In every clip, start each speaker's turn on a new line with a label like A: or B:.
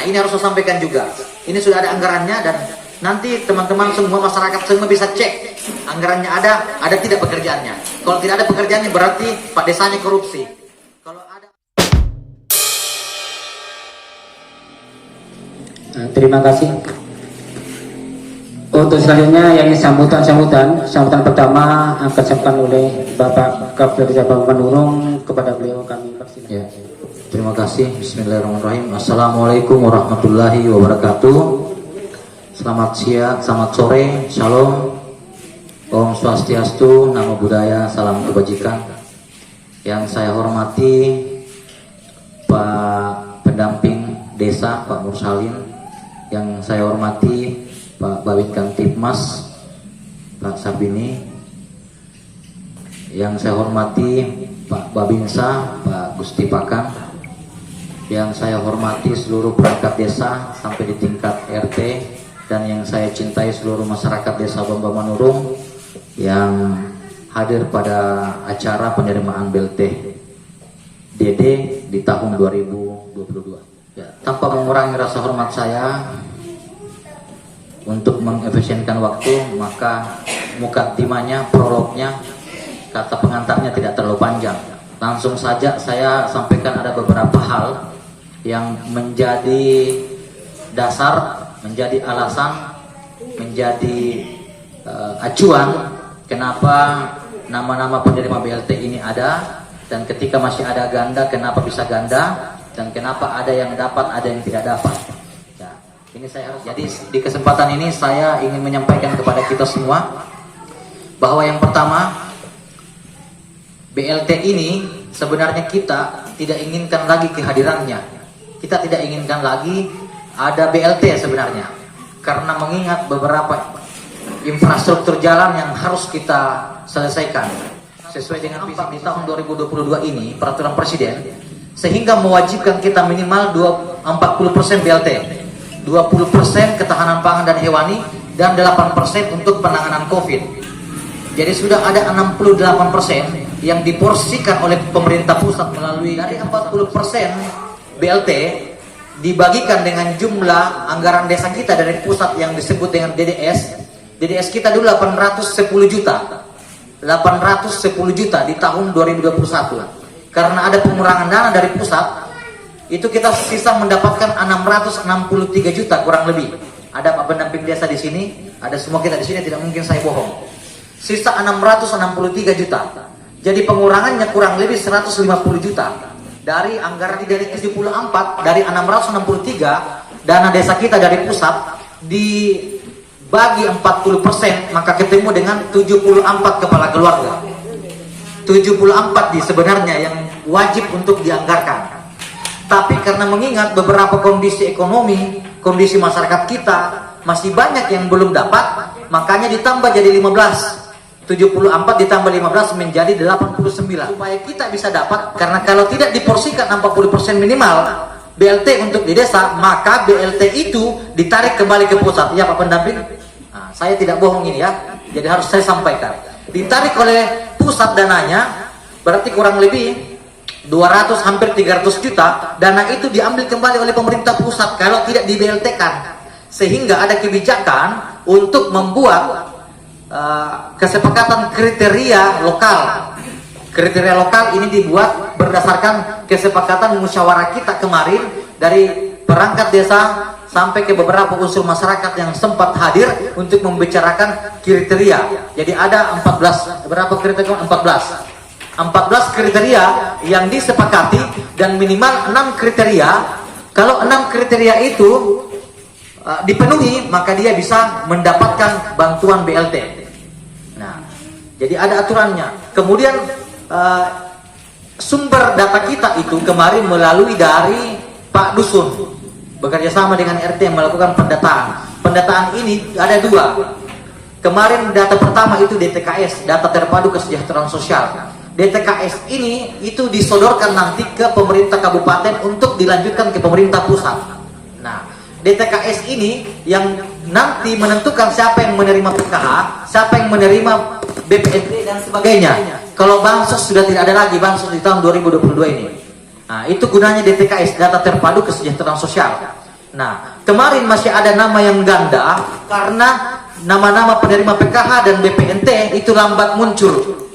A: ini harus saya sampaikan juga. Ini sudah ada anggarannya dan nanti teman-teman semua masyarakat semua bisa cek anggarannya ada tidak pekerjaannya. Kalau tidak ada pekerjaannya berarti Pak Desanya korupsi. Kalau ada.
B: Terima kasih. Untuk selanjutnya yang ini sambutan pertama akan disampaikan oleh Bapak Kapolda Manurung. Kepada beliau kami persilakan.
A: Ya. Terima kasih. Bismillahirrahmanirrahim. Assalamualaikum warahmatullahi wabarakatuh. Selamat siang, selamat sore, shalom, Om Swastiastu, Namo Buddhaya, salam kebajikan. Yang saya hormati Pak Pendamping Desa, Pak Mursalin. Yang saya hormati Pak Babin Kamtipmas, Pak Sabini. Yang saya hormati Pak Babinsa, Pak Gusti Pakan. Yang saya hormati seluruh perangkat desa sampai di tingkat RT, dan yang saya cintai seluruh masyarakat desa Bamba Manurung yang hadir pada acara penerimaan BLT DD di tahun 2022. Ya, tanpa mengurangi rasa hormat saya, untuk mengefisienkan waktu, maka mukadimahnya, prolognya, kata pengantarnya tidak terlalu panjang. Langsung saja saya sampaikan ada beberapa hal yang menjadi dasar, menjadi alasan, menjadi acuan kenapa nama-nama penerima BLT ini ada, dan ketika masih ada ganda kenapa bisa ganda, dan kenapa ada yang dapat, ada yang tidak dapat. Ya, ini saya harus. Jadi di kesempatan ini saya ingin menyampaikan kepada kita semua bahwa yang pertama, BLT ini sebenarnya kita tidak inginkan lagi kehadirannya. Kita tidak inginkan lagi ada BLT sebenarnya, karena mengingat beberapa infrastruktur jalan yang harus kita selesaikan sesuai dengan visi di tahun 2022 ini, peraturan presiden, sehingga mewajibkan kita minimal 40% BLT, 20% ketahanan pangan dan hewani, dan 8% untuk penanganan COVID. Jadi sudah ada 68% yang diporsikan oleh pemerintah pusat melalui dari 40% BLT dibagikan dengan jumlah anggaran desa kita dari pusat yang disebut dengan DDS. DDS kita dulu 810 juta. 810 juta di tahun 2021. Karena ada pengurangan dana dari pusat, itu kita sisa mendapatkan 663 juta kurang lebih. Ada Pak Pendamping Desa di sini, ada semua kita di sini, tidak mungkin saya bohong. Sisa 663 juta. Jadi pengurangannya kurang lebih 150 juta. Dari anggaran dari 74, dari 663 dana desa kita dari pusat dibagi 40%, maka ketemu dengan 74 kepala keluarga. 74 sebenarnya yang wajib untuk dianggarkan. Tapi karena mengingat beberapa kondisi ekonomi, kondisi masyarakat kita masih banyak yang belum dapat, makanya ditambah jadi 15. 74 ditambah 15 menjadi 89 supaya kita bisa dapat, karena kalau tidak diporsikan 40% minimal BLT untuk di desa, maka BLT itu ditarik kembali ke pusat. Ya Pak Pendamping, nah, saya tidak bohong ini ya, jadi harus saya sampaikan, ditarik oleh pusat dananya, berarti kurang lebih 200 hampir 300 juta dana itu diambil kembali oleh pemerintah pusat kalau tidak di BLT kan, sehingga ada kebijakan untuk membuat kesepakatan kriteria lokal. Kriteria lokal ini dibuat berdasarkan kesepakatan musyawarah kita kemarin dari perangkat desa sampai ke beberapa unsur masyarakat yang sempat hadir untuk membicarakan kriteria. Jadi ada 14 berapa kriteria? 14 kriteria yang disepakati, dan minimal 6 kriteria. Kalau 6 kriteria itu dipenuhi, maka dia bisa mendapatkan bantuan BLT. Nah, jadi ada aturannya. Kemudian sumber data kita itu kemarin melalui dari Pak Dusun, bekerja sama dengan RT yang melakukan pendataan. Pendataan ini ada 2. Kemarin data pertama itu DTKS, data terpadu kesejahteraan sosial. DTKS ini itu disodorkan nanti ke pemerintah kabupaten untuk dilanjutkan ke pemerintah pusat. Nah, DTKS ini yang nanti menentukan siapa yang menerima PKH, siapa yang menerima BPNT dan sebagainya. Kalau bansos sudah tidak ada lagi bansos di tahun 2022 ini. Nah, itu gunanya DTKS, data terpadu kesejahteraan sosial. Nah, kemarin masih ada nama yang ganda karena nama-nama penerima PKH dan BPNT itu lambat muncul.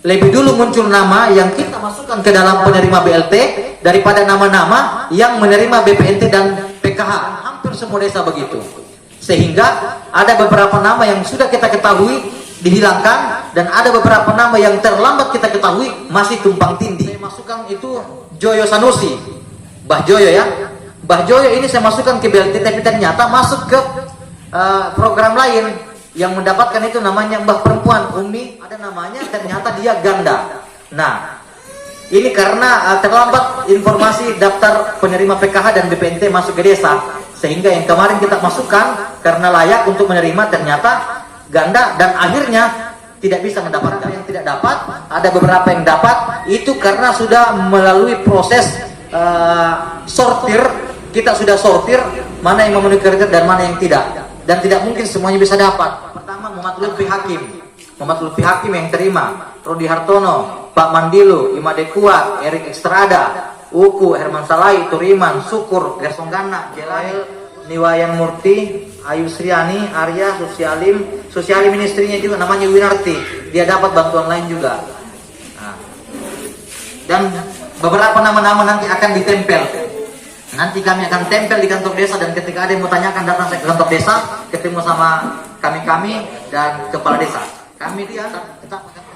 A: Lebih dulu muncul nama yang kita masukkan ke dalam penerima BLT daripada nama-nama yang menerima BPNT dan PKH. Hampir semua desa begitu. Sehingga ada beberapa nama yang sudah kita ketahui dihilangkan dan ada beberapa nama yang terlambat kita ketahui masih tumpang tindih. Saya masukkan itu Joyo Sanusi, Mbah Joyo ya. Mbah Joyo ini saya masukkan ke BLT tapi ternyata masuk ke program lain yang mendapatkan itu namanya Mbah Perempuan Umi, ada namanya ternyata dia ganda. Nah, ini karena terlambat informasi daftar penerima PKH dan BPNT masuk ke desa, sehingga yang kemarin kita masukkan karena layak untuk menerima ternyata ganda dan akhirnya tidak bisa mendapatkan. Yang tidak dapat, ada beberapa yang dapat itu karena sudah melalui proses sortir. Kita sudah sortir mana yang memenuhi kriteria dan mana yang tidak, dan tidak mungkin semuanya bisa dapat. Pertama Muhammad Lutfi Hakim yang terima, Rudi Hartono, Pak Mandilo, Imade Kuat, Erik Ekstrada, Uku, Herman Salai, Turiman, Syukur, Gerson Gana, Jelail, Niwayan Murti, Ayu Sriani, Arya, Sosialim istrinya juga namanya Winarti, dia dapat bantuan lain juga. Nah, dan beberapa nama-nama nanti akan ditempel. Nanti kami akan tempel di kantor desa dan ketika ada yang mau tanyakan datang ke kantor desa, ketemu sama kami dan kepala desa. Kami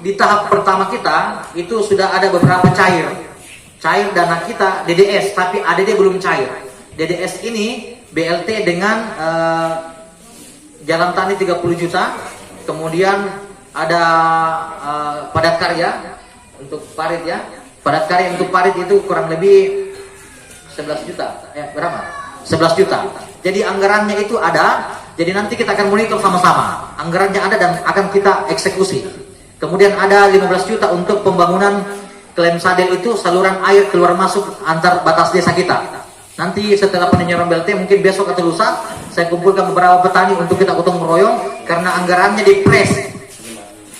A: di tahap pertama kita itu sudah ada beberapa cair dana kita DDS, tapi ADD belum cair. DDS ini BLT dengan jalan tani 30 juta, kemudian ada padat karya untuk parit ya. Padat karya untuk parit itu kurang lebih 11 juta, berapa? 11 juta. Jadi anggarannya itu ada, jadi nanti kita akan monitor sama-sama. Anggarannya ada dan akan kita eksekusi. Kemudian ada 15 juta untuk pembangunan klaim sadel itu saluran air keluar masuk antar batas desa kita. Nanti setelah penyerahan BLT mungkin besok atau lusa, saya kumpulkan beberapa petani untuk kita gotong royong karena anggarannya dipres.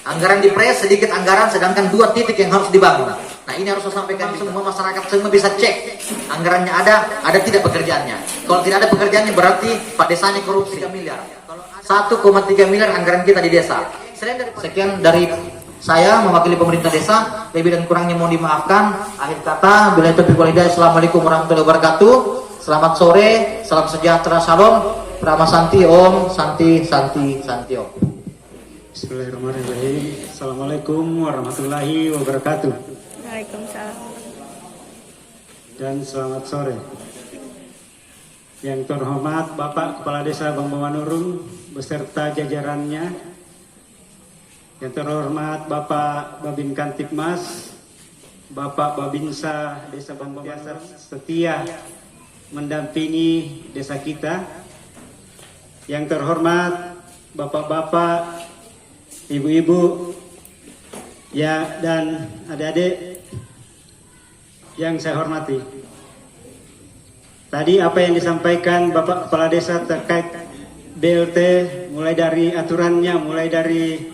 A: Anggaran dipres, sedikit anggaran, sedangkan 2 titik yang harus dibangun. Nah ini harus saya sampaikan semua masyarakat semua bisa cek anggarannya ada tidak pekerjaannya. Kalau tidak ada pekerjaannya berarti Pak desanya korupsi 3 miliar. 1,3 miliar anggaran kita di desa. Sekian dari saya mewakili pemerintah desa, lebih dan kurangnya mohon dimaafkan. Akhir kata, bila itu berkualitas. Assalamualaikum warahmatullahi wabarakatuh. Selamat sore, salam sejahtera, shalom, Rama Santi Om, Santi Om.
C: Bismillahirrahmanirrahim. Assalamualaikum warahmatullahi wabarakatuh.
D: Waalaikumsalam.
C: Dan selamat sore. Yang terhormat Bapak Kepala Desa Bangbawanurung beserta jajarannya. Yang terhormat Bapak Babin Kantipmas, Bapak Babinsa Desa Bangbawanurung setia mendampingi desa kita. Yang terhormat Bapak-bapak, ibu-ibu, ya dan adik-adik yang saya hormati. Tadi apa yang disampaikan Bapak Kepala Desa terkait BLT, mulai dari aturannya, mulai dari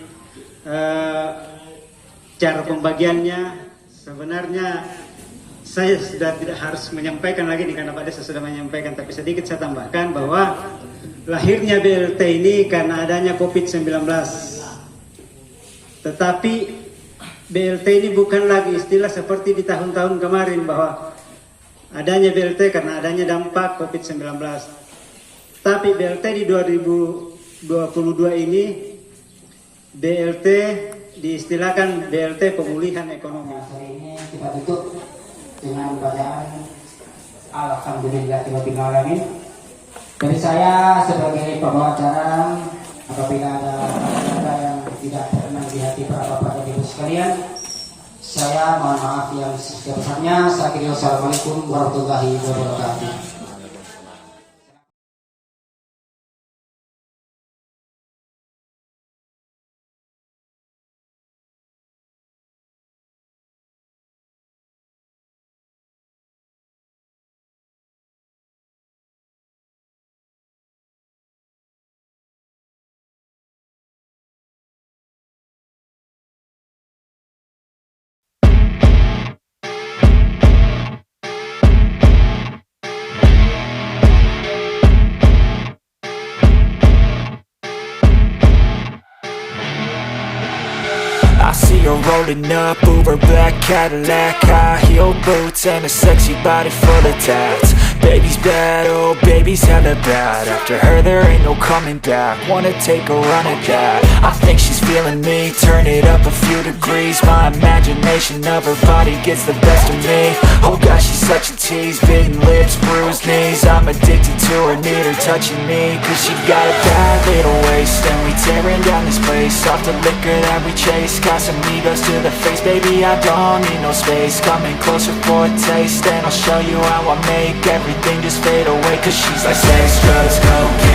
C: cara pembagiannya, sebenarnya saya sudah tidak harus menyampaikan lagi nih karena Pak Desa sudah menyampaikan, tapi sedikit saya tambahkan bahwa lahirnya BLT ini karena adanya COVID-19. Tetapi BLT ini bukan lagi istilah seperti di tahun-tahun kemarin bahwa adanya BLT karena adanya dampak COVID-19. Tapi BLT di 2022 ini BLT diistilahkan BLT pemulihan ekonomi.
B: Hari ini kita tutup dengan bacaan Alhamdulillahirabbil alamin. Dari saya sebagai pembawa acara, apabila ada kata yang tidak berkenan di hati para bapak dan ibu sekalian, saya mohon maaf yang sebesar-besarnya. Assalamualaikum warahmatullahi wabarakatuh.
D: see her rolling up, Uber black Cadillac, high heel boots and a sexy body full of tats. Baby's bad, oh baby's hella bad. After her there ain't no coming back. Wanna take a run at that. I think she's feeling me. Turn it up a few degrees. My imagination of her body gets the best of me. Oh gosh, she's such a tease. Bitten lips, bruised knees. I'm addicted to her, need her touching me. Cause she got a bad little waist, and we tearing down this place. Off the liquor that we chase. Casamigos to the face, baby I don't need no space. Coming closer for a taste, and I'll show you how I make everything just fade away. Cause she's like sex, drugs, cocaine,